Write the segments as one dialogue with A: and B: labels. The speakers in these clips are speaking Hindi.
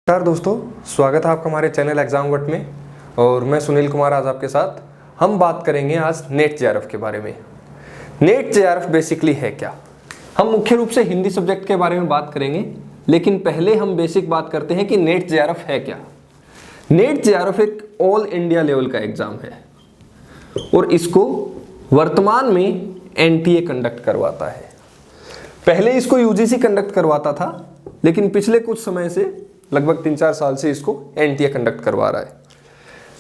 A: नमस्कार दोस्तों, स्वागत है आपका हमारे चैनल एग्जाम वट में। और मैं सुनील कुमार आज आपके साथ हम बात करेंगे आज नेट जेआरएफ के बारे में। नेट जेआरएफ बेसिकली है क्या? हम मुख्य रूप से हिंदी सब्जेक्ट के बारे में बात करेंगे, लेकिन पहले हम बेसिक बात करते हैं कि नेट जेआरएफ है क्या। नेट जेआरएफ एक ऑल इंडिया लेवल का एग्जाम है और इसको वर्तमान में एनटीए कंडक्ट करवाता है। पहले इसको यूजीसी कंडक्ट करवाता था, लेकिन पिछले कुछ समय से लगभग 3-4 साल से इसको एनटीए कंडक्ट करवा रहा है।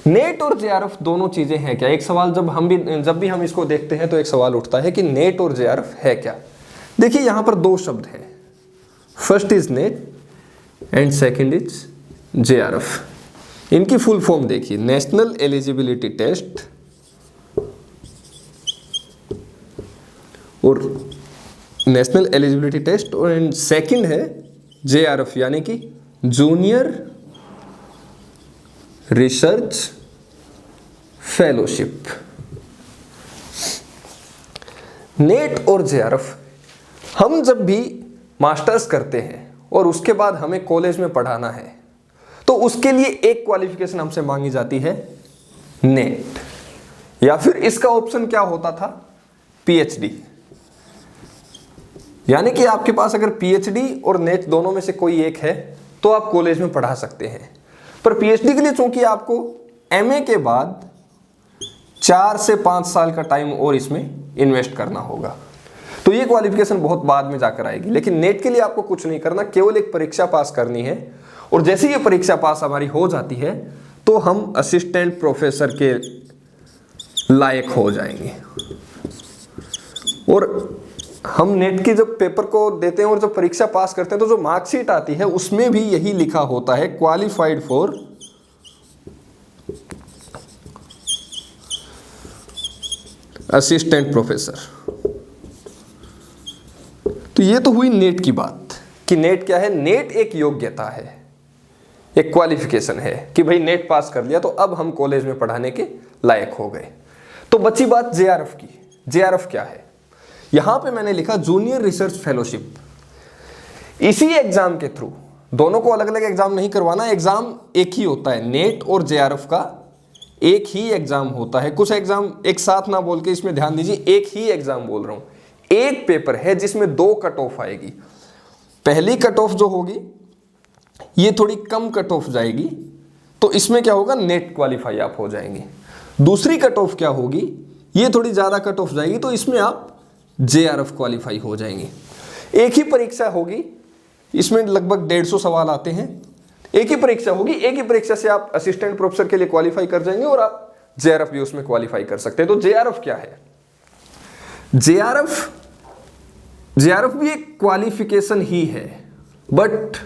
A: नेट और जेआरएफ दोनों चीजें हैं क्या? एक सवाल जब भी हम इसको देखते हैं तो एक सवाल उठता है कि नेट और जेआरएफ है क्या। देखिए यहां पर दो शब्द हैं, first is net and second is JRF. इनकी फुल फॉर्म देखिए, नेशनल एलिजिबिलिटी टेस्ट और नेशनल एलिजिबिलिटी टेस्ट और सेकंड है जेआरएफ यानी कि जूनियर रिसर्च फेलोशिप। नेट और जेआरएफ हम जब भी मास्टर्स करते हैं और उसके बाद हमें कॉलेज में पढ़ाना है तो उसके लिए एक क्वालिफिकेशन हमसे मांगी जाती है, नेट, या फिर इसका ऑप्शन क्या होता था, पीएचडी। यानी कि आपके पास अगर पीएचडी और नेट दोनों में से कोई एक है तो आप कॉलेज में पढ़ा सकते हैं। पर पीएचडी के लिए चूंकि आपको एमए के बाद 4 से 5 साल का टाइम और इसमें इन्वेस्ट करना होगा, तो ये क्वालिफिकेशन बहुत बाद में जाकर आएगी। लेकिन नेट के लिए आपको कुछ नहीं करना, केवल एक परीक्षा पास करनी है और जैसे ये परीक्षा पास हमारी हो जाती है तो हम असिस्टेंट प्रोफेसर के लायक हो जाएंगे। और हम नेट के जब पेपर को देते हैं और जब परीक्षा पास करते हैं तो जो मार्कशीट आती है उसमें भी यही लिखा होता है, क्वालिफाइड फॉर असिस्टेंट प्रोफेसर। तो ये तो हुई नेट की बात कि नेट क्या है। नेट एक योग्यता है, एक क्वालिफिकेशन है कि भाई नेट पास कर लिया तो अब हम कॉलेज में पढ़ाने के लायक हो गए। तो बची बात जेआरएफ की। जेआरएफ क्या है? यहां पे मैंने लिखा जूनियर रिसर्च फेलोशिप। इसी एग्जाम के थ्रू, दोनों को अलग अलग एग्जाम नहीं करवाना, एग्जाम एक ही होता है। नेट और जेआरएफ का एक ही एग्जाम होता है। कुछ एग्जाम एक साथ ना बोल के इसमें ध्यान दीजिए, एक ही एग्जाम बोल रहा हूं। एक पेपर है जिसमें 2 कट ऑफ आएगी। पहली कट ऑफ जो होगी ये थोड़ी कम कट ऑफ जाएगी, तो इसमें क्या होगा, नेट क्वालिफाई आप हो जाएंगे। दूसरी कट ऑफ क्या होगी, ये थोड़ी ज्यादा कट ऑफ जाएगी, तो इसमें आप जेआरएफ क्वालिफाई हो जाएंगे। एक ही परीक्षा होगी, इसमें लगभग 150 सवाल आते हैं। एक ही परीक्षा होगी, एक ही परीक्षा से आप असिस्टेंट प्रोफेसर के लिए क्वालिफाई कर जाएंगे और आप जेआरएफ भी उसमें क्वालिफाई कर सकते हैं। तो जेआरएफ क्या है? जेआरएफ भी एक क्वालिफिकेशन ही है, बट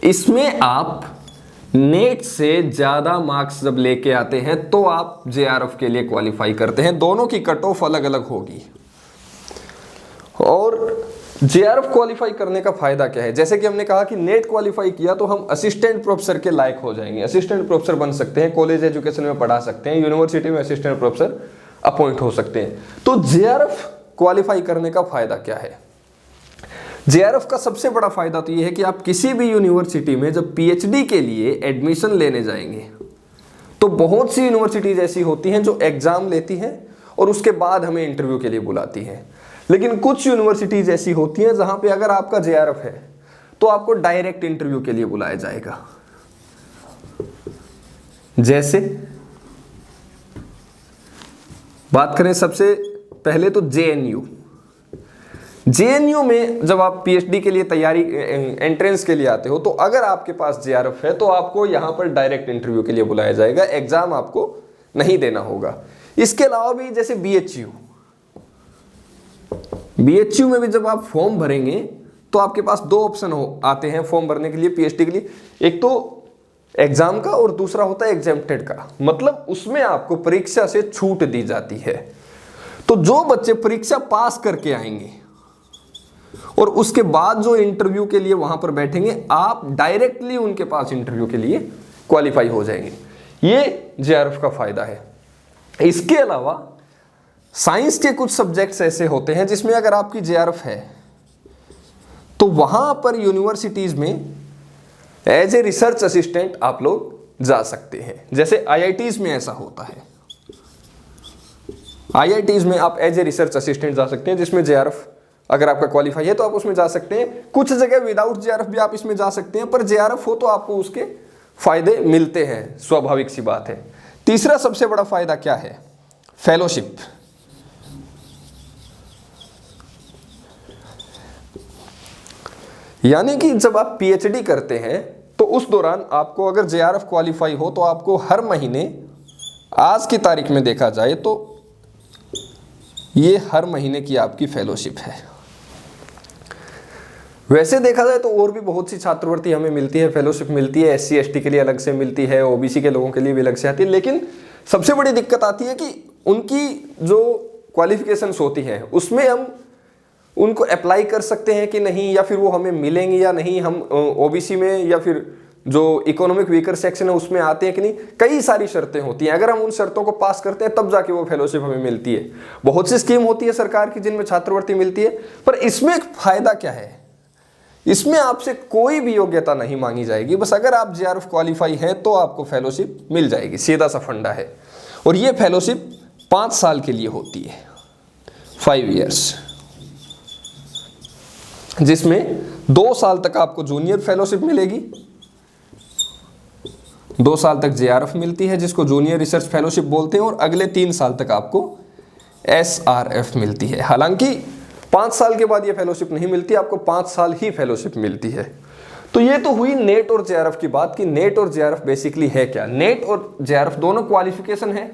A: इसमें आप नेट से ज्यादा मार्क्स जब लेके आते हैं तो आप जेआरएफ के लिए क्वालिफाई करते हैं। दोनों की कट ऑफ अलग अलग होगी। और जेआरएफ क्वालिफाई करने का फायदा क्या है? जैसे कि हमने कहा कि नेट क्वालिफाई किया तो हम असिस्टेंट प्रोफेसर के लायक हो जाएंगे, असिस्टेंट प्रोफेसर बन सकते हैं, कॉलेज एजुकेशन में पढ़ा सकते हैं, यूनिवर्सिटी में असिस्टेंट प्रोफेसर अपॉइंट हो सकते हैं। तो जेआरएफ क्वालिफाई करने का फायदा क्या है? जेआरएफ का सबसे बड़ा फायदा तो यह है कि आप किसी भी यूनिवर्सिटी में जब पीएचडी के लिए एडमिशन लेने जाएंगे तो बहुत सी यूनिवर्सिटीज ऐसी होती हैं जो एग्जाम लेती हैं और उसके बाद हमें इंटरव्यू के लिए बुलाती हैं। लेकिन कुछ यूनिवर्सिटीज ऐसी होती हैं जहां पे अगर आपका जेआरएफ है तो आपको डायरेक्ट इंटरव्यू के लिए बुलाया जाएगा। जैसे बात करें सबसे पहले तो जेएनयू में जब आप पीएचडी के लिए तैयारी एंट्रेंस के लिए आते हो तो अगर आपके पास जेआरएफ है तो आपको यहां पर डायरेक्ट इंटरव्यू के लिए बुलाया जाएगा, एग्जाम आपको नहीं देना होगा। इसके अलावा भी जैसे बीएचयू में भी जब आप फॉर्म भरेंगे तो आपके पास 2 ऑप्शन आते हैं फॉर्म भरने के लिए पीएचडी के लिए, एक तो एग्जाम का और दूसरा होता है एग्जेम्प्टेड का। मतलब उसमें आपको परीक्षा से छूट दी जाती है। तो जो बच्चे परीक्षा पास करके आएंगे और उसके बाद जो इंटरव्यू के लिए वहां पर बैठेंगे, आप डायरेक्टली उनके पास इंटरव्यू के लिए क्वालिफाई हो जाएंगे। ये जेआरएफ का फायदा है। इसके अलावा साइंस के कुछ सब्जेक्ट्स ऐसे होते हैं जिसमें अगर आपकी जेआरएफ है तो वहां पर यूनिवर्सिटीज में एज ए रिसर्च असिस्टेंट आप लोग जा सकते हैं। जैसे आईआईटीज में ऐसा होता है, आईआईटीज में आप एज ए रिसर्च असिस्टेंट जा सकते हैं, जिसमें जेआरएफ अगर आपका क्वालिफाई है तो आप उसमें जा सकते हैं। कुछ जगह विदाउट जेआरएफ भी आप इसमें जा सकते हैं, पर जेआरएफ हो तो आपको उसके फायदे मिलते हैं, स्वाभाविक सी बात है। तीसरा सबसे बड़ा फायदा क्या है? फेलोशिप। यानी कि जब आप पीएचडी करते हैं तो उस दौरान आपको अगर जेआरएफ क्वालिफाई हो तो आपको हर महीने, आज की तारीख में देखा जाए तो ये हर महीने की आपकी फेलोशिप है। वैसे देखा जाए तो और भी बहुत सी छात्रवृत्ति हमें मिलती है, फेलोशिप मिलती है, एससी एसटी के लिए अलग से मिलती है, ओबीसी के लोगों के लिए भी अलग से आती है। लेकिन सबसे बड़ी दिक्कत आती है कि उनकी जो क्वालिफिकेशंस होती हैं उसमें हम उनको अप्लाई कर सकते हैं कि नहीं, या फिर वो हमें मिलेंगे या नहीं, हम ओबीसी में या फिर जो इकोनॉमिक वीकर सेक्शन है उसमें आते हैं कि नहीं। कई सारी शर्तें होती हैं, अगर हम उन शर्तों को पास करते हैं तब जाके वो फेलोशिप हमें मिलती है। बहुत सी स्कीम होती है सरकार की जिनमें छात्रवृत्ति मिलती है, पर इसमें एक फायदा क्या है? इसमें आपसे कोई भी योग्यता नहीं मांगी जाएगी, बस अगर आप जेआरएफ क्वालिफाई हैं तो आपको फेलोशिप मिल जाएगी। सीधा सा फंडा है। और ये फेलोशिप 5 साल के लिए होती है, 5 इयर्स, जिसमें 2 साल तक आपको जूनियर फेलोशिप मिलेगी, 2 साल तक जेआरएफ मिलती है जिसको जूनियर रिसर्च फेलोशिप बोलते हैं, और अगले 3 साल तक आपको एसआरएफ मिलती है। हालांकि 5 साल के बाद ये फेलोशिप नहीं मिलती, आपको 5 साल ही फेलोशिप मिलती है। तो ये तो हुई नेट और जेआरएफ की बात कि नेट और जेआरएफ बेसिकली है क्या। नेट और जेआरएफ दोनों क्वालिफिकेशन है,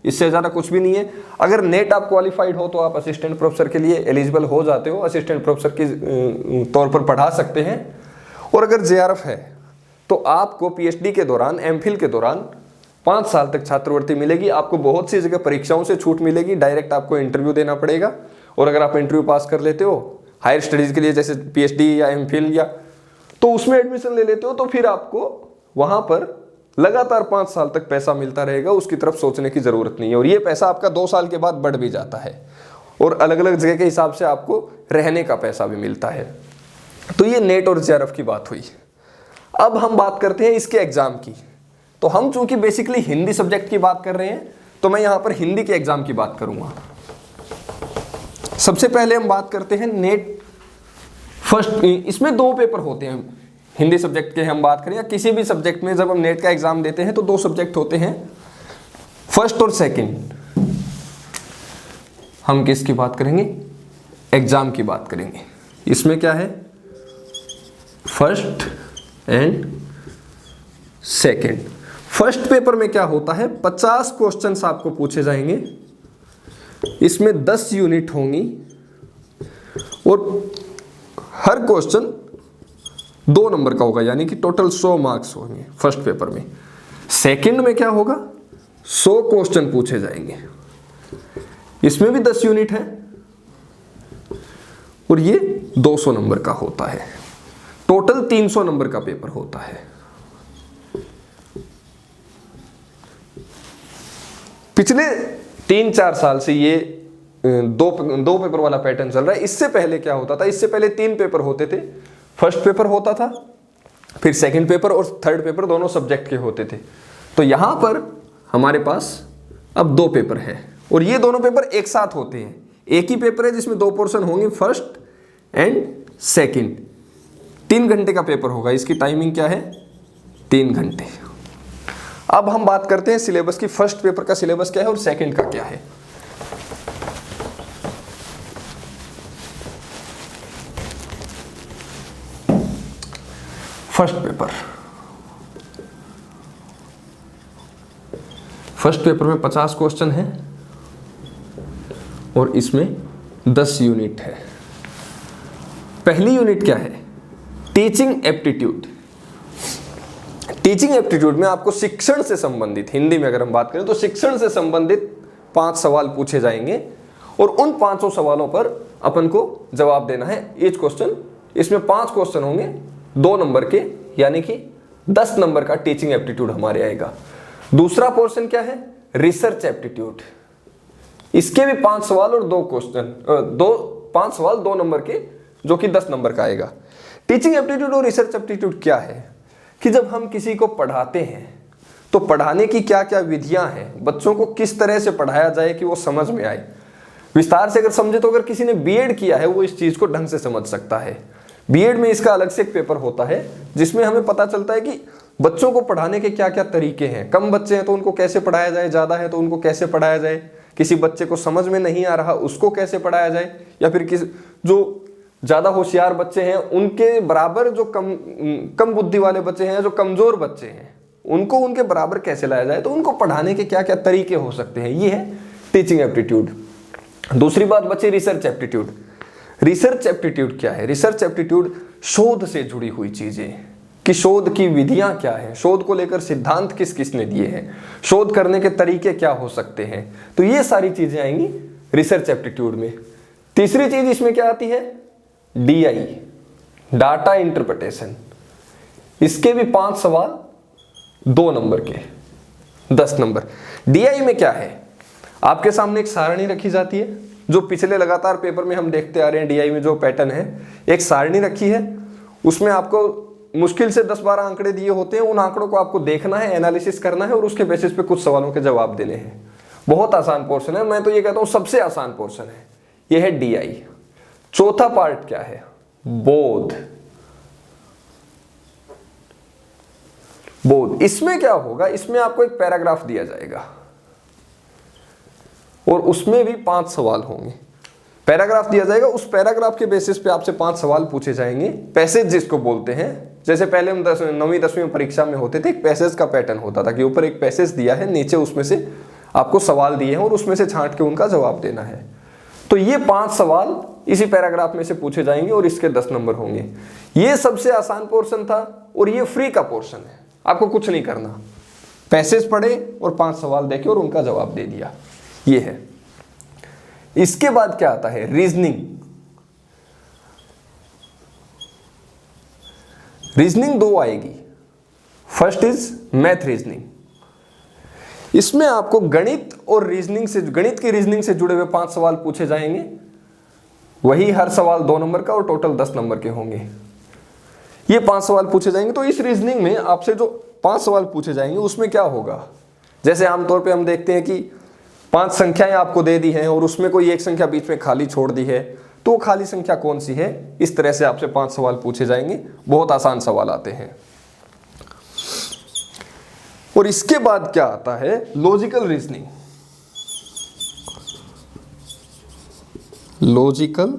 A: इससे ज़्यादा कुछ भी नहीं है। अगर नेट आप क्वालिफाइड हो तो आप असिस्टेंट प्रोफेसर के लिए एलिजिबल हो जाते हो, असिस्टेंट प्रोफेसर के तौर पर पढ़ा सकते हैं। और अगर जेआरएफ है तो आपको पीएचडी के दौरान, एमफिल के दौरान 5 साल तक छात्रवृत्ति मिलेगी। आपको बहुत सी जगह परीक्षाओं से छूट मिलेगी, डायरेक्ट आपको इंटरव्यू देना पड़ेगा। और अगर आप इंटरव्यू पास कर लेते हो हायर स्टडीज़ के लिए, जैसे पीएचडी या एमफिल या, तो उसमें एडमिशन ले लेते हो, तो फिर आपको वहाँ पर लगातार 5 साल तक पैसा मिलता रहेगा। उसकी तरफ सोचने की ज़रूरत नहीं है। और ये पैसा आपका 2 साल के बाद बढ़ भी जाता है, और अलग अलग जगह के हिसाब से आपको रहने का पैसा भी मिलता है। तो ये नेट और जेआरएफ की बात हुई। अब हम बात करते हैं इसके एग्ज़ाम की। तो हम चूंकि बेसिकली हिंदी सब्जेक्ट की बात कर रहे हैं, तो मैं यहाँ पर हिंदी के एग्ज़ाम की बात करूँगा। सबसे पहले हम बात करते हैं नेट फर्स्ट। इसमें 2 पेपर होते हैं हिंदी सब्जेक्ट के, हम बात करें या किसी भी सब्जेक्ट में जब हम नेट का एग्ज़ाम देते हैं तो 2 सब्जेक्ट होते हैं, फर्स्ट और सेकंड। हम किसकी बात करेंगे? एग्ज़ाम की बात करेंगे। इसमें क्या है? First and second. First paper में क्या होता है? 50 क्वेश्चंस आपको पूछे जाएंगे, इसमें 10 यूनिट होंगी, और हर क्वेश्चन 2 नंबर का होगा, यानी कि टोटल 100 मार्क्स होंगे फर्स्ट पेपर में। सेकंड में क्या होगा? 100 क्वेश्चन पूछे जाएंगे, इसमें भी 10 यूनिट है, और ये 200 नंबर का होता है। टोटल 300 नंबर का पेपर होता है। पिछले 3-4 साल से ये दो पेपर वाला पैटर्न चल रहा है। इससे पहले क्या होता था? इससे पहले 3 पेपर होते थे। फर्स्ट पेपर होता था, फिर सेकंड पेपर और थर्ड पेपर, दोनों सब्जेक्ट के होते थे। तो यहां पर हमारे पास अब 2 पेपर हैं, और ये दोनों पेपर एक साथ होते हैं। एक ही पेपर है जिसमें 2 पोर्शन होंगे, फर्स्ट एंड सेकंड। 3 घंटे का पेपर होगा। इसकी टाइमिंग क्या है? 3 घंटे। अब हम बात करते हैं सिलेबस की। फर्स्ट पेपर का सिलेबस क्या है और सेकंड का क्या है। फर्स्ट पेपर में 50 क्वेश्चन है, और इसमें 10 यूनिट है। पहली यूनिट क्या है? Teaching aptitude. टीचिंग एप्टीट्यूड में आपको शिक्षण से संबंधित, हिंदी में अगर हम बात करें तो शिक्षण से संबंधित 5 सवाल पूछे जाएंगे, और उन 5 सवालों पर अपन को जवाब देना है। ईच क्वेश्चन, इसमें 5 क्वेश्चन होंगे 2 नंबर के, यानी कि 10 नंबर का टीचिंग एप्टीट्यूड हमारे आएगा। दूसरा पोर्शन क्या है? Research aptitude. इसके भी 5 सवाल और 2 क्वेश्चन, 5 सवाल 2 नंबर के, जो कि 10 नंबर का आएगा। टीचिंग एप्टीट्यूड और रिसर्च एप्टीट्यूड क्या है कि जब हम किसी को पढ़ाते हैं तो पढ़ाने की क्या क्या विधियां हैं, बच्चों को किस तरह से पढ़ाया जाए कि वो समझ में आए। विस्तार से अगर समझे तो अगर किसी ने बीएड किया है वो इस चीज को ढंग से समझ सकता है। बीएड में इसका अलग से एक पेपर होता है जिसमें हमें पता चलता है कि बच्चों को पढ़ाने के क्या क्या तरीके हैं। कम बच्चे हैं तो उनको कैसे पढ़ाया जाए, ज्यादा है तो उनको कैसे पढ़ाया जाए, किसी बच्चे को समझ में नहीं आ रहा उसको कैसे पढ़ाया जाए, या फिर किस जो ज्यादा होशियार बच्चे हैं उनके बराबर जो कम बुद्धि वाले बच्चे हैं, जो कमजोर बच्चे हैं, उनको उनके बराबर कैसे लाया जाए। तो उनको पढ़ाने के क्या क्या तरीके हो सकते हैं, ये है टीचिंग एप्टीट्यूड। दूसरी बात बची रिसर्च एप्टीट्यूड। रिसर्च एप्टीट्यूड क्या है? रिसर्च एप्टीट्यूड शोध से जुड़ी हुई चीजें, कि शोध की विधियां क्या हैं, शोध को लेकर सिद्धांत किस किस ने दिए हैं, शोध करने के तरीके क्या हो सकते हैं। तो ये सारी चीजें आएंगी रिसर्च एप्टीट्यूड में। तीसरी चीज इसमें क्या आती है? DI, data interpretation. इसके भी 5 सवाल 2 नंबर के 10 नंबर। डीआई में क्या है? आपके सामने एक सारणी रखी जाती है, जो पिछले लगातार पेपर में हम देखते आ रहे हैं। डीआई में जो पैटर्न है, एक सारणी रखी है, उसमें आपको मुश्किल से 10-12 आंकड़े दिए होते हैं। उन आंकड़ों को आपको देखना है, एनालिसिस करना है और उसके बेसिस पे कुछ सवालों के जवाब देने हैं। बहुत आसान पोर्शन है, मैं तो ये कहता हूं सबसे आसान पोर्शन है। यह है डीआई। चौथा पार्ट क्या है? बोध। बोध, इसमें क्या होगा? इसमें आपको एक पैराग्राफ दिया जाएगा और उसमें भी 5 सवाल होंगे। पैराग्राफ दिया जाएगा, उस पैराग्राफ के बेसिस पे आपसे 5 सवाल पूछे जाएंगे। पैसेज जिसको बोलते हैं, जैसे पहले हम 9वीं 10वीं परीक्षा में होते थे, एक पैसेज का पैटर्न होता था कि ऊपर एक पैसेज दिया है, नीचे उसमें से आपको सवाल दिए हैं और उसमें से छांट के उनका जवाब देना है। तो ये 5 सवाल इसी पैराग्राफ में से पूछे जाएंगे और इसके 10 नंबर होंगे। ये सबसे आसान पोर्शन था और ये फ्री का पोर्शन है, आपको कुछ नहीं करना। पैसेज पढ़े और 5 सवाल देखे और उनका जवाब दे दिया, ये है। इसके बाद क्या आता है? रीजनिंग। रीजनिंग 2 आएगी। First is math reasoning. इसमें आपको गणित और रीजनिंग से, गणित की रीजनिंग से जुड़े हुए 5 सवाल पूछे जाएंगे। वही हर सवाल 2 नंबर का और टोटल 10 नंबर के होंगे। ये 5 सवाल पूछे जाएंगे। तो इस रीजनिंग में आपसे जो 5 सवाल पूछे जाएंगे उसमें क्या होगा? जैसे आमतौर पे हम देखते हैं कि 5 संख्याएं आपको दे दी हैं और उसमें कोई एक संख्या बीच में खाली छोड़ दी है, तो वो खाली संख्या कौन सी है? इस तरह से आपसे 5 सवाल पूछे जाएंगे। बहुत आसान सवाल आते हैं। और इसके बाद क्या आता है? Logical reasoning. लॉजिकल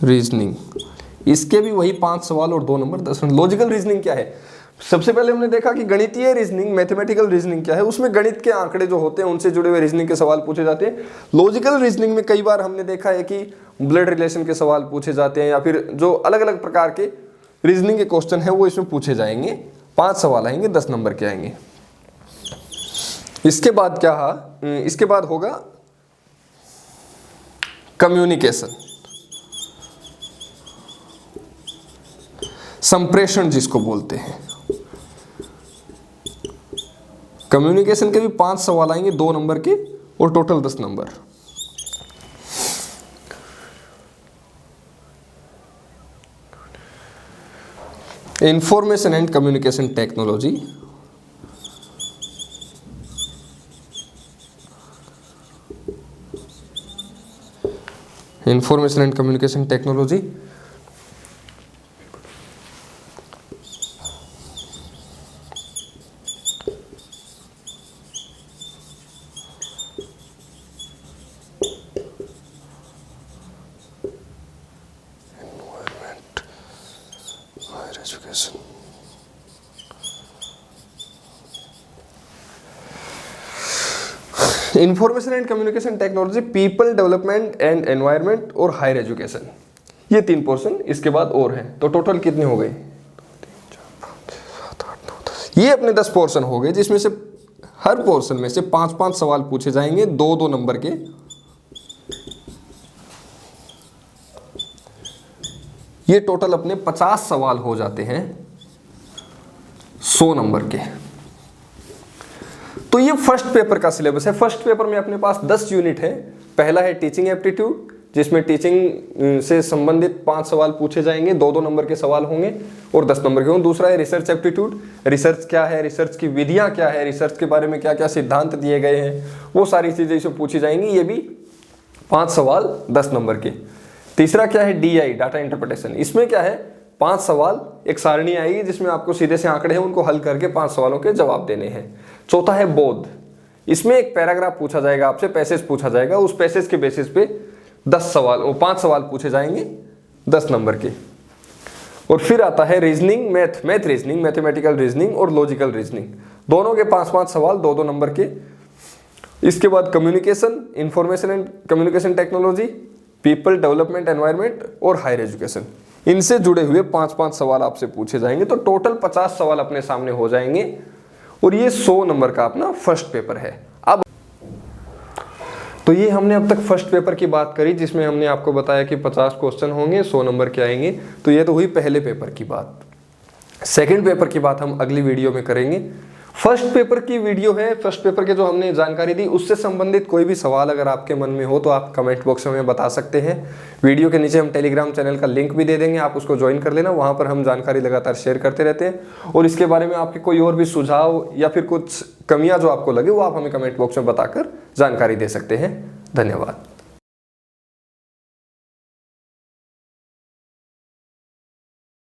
A: रीजनिंग, इसके भी वही 5 सवाल और 2 नंबर 10 नंबर। लॉजिकल रीजनिंग क्या है? सबसे पहले हमने देखा कि गणितीय रीजनिंग, मैथमेटिकल रीजनिंग क्या है, उसमें गणित के आंकड़े जो होते हैं उनसे जुड़े हुए रीजनिंग के सवाल पूछे जाते हैं। लॉजिकल रीजनिंग में कई बार हमने देखा है कि ब्लड रिलेशन के सवाल पूछे जाते हैं, या फिर जो अलग अलग प्रकार के रीजनिंग के क्वेश्चन है वो इसमें पूछे जाएंगे। 5 सवाल आएंगे, 10 नंबर के आएंगे। इसके बाद क्या? इसके बाद होगा कम्युनिकेशन, संप्रेषण जिसको बोलते हैं। कम्युनिकेशन के भी 5 सवाल आएंगे, 2 नंबर के और total 10 number. Information and communication technology, information and communication technology. Information and communication technology, people development and environment और हायर एजुकेशन, ये 3 पोर्शन इसके बाद और हैं। तो टोटल कितने हो गए? ये अपने 10 पोर्शन हो गए, जिसमें से हर पोर्शन में से 5-5 सवाल पूछे जाएंगे, 2-2 नंबर के। ये टोटल अपने 50 सवाल हो जाते हैं 100 नंबर के। तो ये फर्स्ट पेपर का सिलेबस है। फर्स्ट पेपर में अपने पास 10 यूनिट है। पहला है टीचिंग एप्टीट्यूड, जिसमें टीचिंग से संबंधित 5 सवाल पूछे जाएंगे, 2-2 नंबर के सवाल होंगे और 10 नंबर के होंगे। दूसरा है रिसर्च एप्टीट्यूड, रिसर्च क्या है, रिसर्च की विधियां क्या है, रिसर्च के बारे में क्या क्या सिद्धांत दिए गए हैं, वो सारी चीजें इसमें पूछी जाएंगी। ये भी 5 सवाल 10 नंबर के। तीसरा क्या है, DI डाटा इंटरप्रिटेशन। इसमें क्या है, 5 सवाल, एक सारणी आएगी जिसमें आपको सीधे से आंकड़े हैं उनको हल करके 5 सवालों के जवाब देने हैं। चौथा है बोध। इसमें एक पैराग्राफ पूछा जाएगा आपसे, पैसेज पूछा जाएगा, उस पैसेज के बेसिस पे 5 सवाल पूछे जाएंगे 10 नंबर के। और फिर आता है reasoning, math reasoning, mathematical reasoning और लॉजिकल रीजनिंग, दोनों के 5-5 सवाल 2-2 नंबर के। इसके बाद communication, information and communication technology, people development environment और हायर एजुकेशन, इनसे जुड़े हुए 5-5 सवाल आपसे पूछे जाएंगे। तो टोटल 50 सवाल अपने सामने हो जाएंगे और ये 100 नंबर का अपना फर्स्ट पेपर है। अब तो ये हमने अब तक फर्स्ट पेपर की बात करी, जिसमें हमने आपको बताया कि 50 क्वेश्चन होंगे, 100 नंबर के आएंगे। तो ये तो हुई पहले पेपर की बात। सेकंड पेपर की बात हम अगली वीडियो में करेंगे। फर्स्ट पेपर की वीडियो है, फर्स्ट पेपर के जो हमने जानकारी दी उससे संबंधित कोई भी सवाल अगर आपके मन में हो तो आप कमेंट बॉक्स में बता सकते हैं। वीडियो के नीचे हम टेलीग्राम चैनल का लिंक भी दे देंगे, आप उसको ज्वाइन कर लेना, वहाँ पर हम जानकारी लगातार शेयर करते रहते हैं। और इसके बारे में आपके कोई और भी सुझाव या फिर कुछ कमियां जो आपको लगे वो आप हमें कमेंट बॉक्स में बताकर जानकारी दे सकते हैं। धन्यवाद।